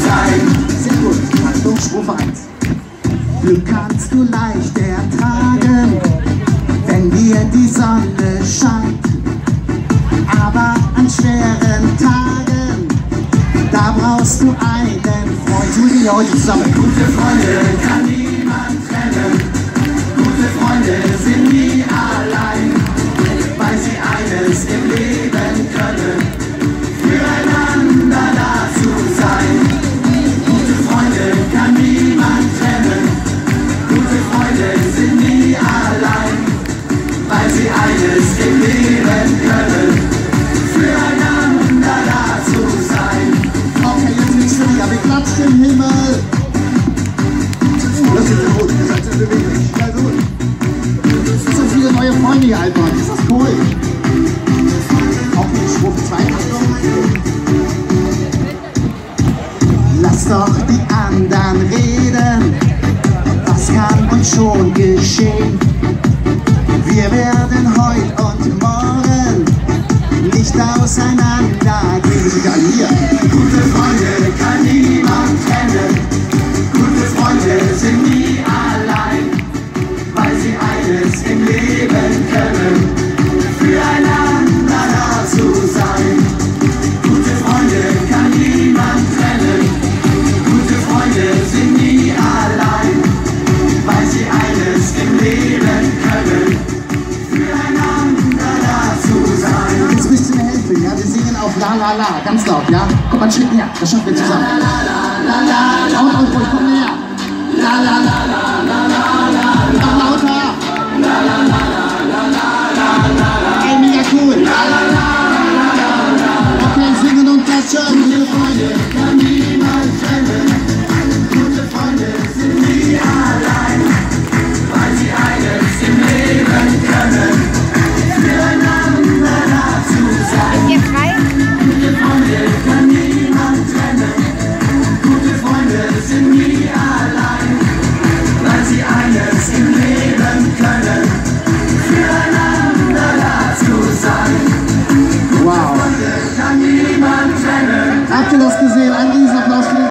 sein. Sehr gut. Achtung, Strophe 1. Glück kannst du leicht ertragen, wenn dir die Sonne scheint. Aber an schweren Tagen, da brauchst du einen Freund. So sind wir heute zusammen. Gute Freunde kann niemand trennen. Gute Freunde sind nie allein, weil sie eines im Leben können: füreinander da zu sein. Gute Freunde kann niemand trennen. Gute Freunde sind nie allein, weil sie eines im Leben können: füreinander da zu sein. Okay, jetzt nicht so, ja, wir klatschen im Himmel. Das ist ja gut, ihr seid in Bewegung. Ja, gut. Es sind so viele neue Freunde hier einfach. Ist das cool? Okay, Strophe 2, Achtung. Lass doch die anderen reden, was kann uns schon geschehen? Wir werden heute und morgen nicht auseinander gehen. Sogar hier. Gute Freunde kann niemand trennen. Gute Freunde sind nie allein, weil sie eines im Leben können: füreinander da zu sein. Gute Freunde kann niemand trennen. Gute Freunde sind nie allein, weil sie eines im Leben können: füreinander da zu sein. Jetzt müsst ihr mir helfen, ja? Wir singen auf La La La, ganz laut, ja? Komm mal ein Schritt näher, das schaffen wir zusammen. Und ruhig, komm näher. La La La La La La La. Noch lauter. La La La La La La. Ey, mega cool. La La La La La. Okay, singen und klatschen. Gute Freunde kann niemand trennen. Gute Freunde sind nie allein, weil sie eines im Leben können: füreinander da zu sein. Ihr frei? Gute Freunde kann niemand trennen. Gute Freunde sind nie allein, weil sie eines im Leben können: füreinander da zu sein. Wow. Freunde kann niemand trennen. Habt ihr das gesehen? Ein Riesenapplaus für den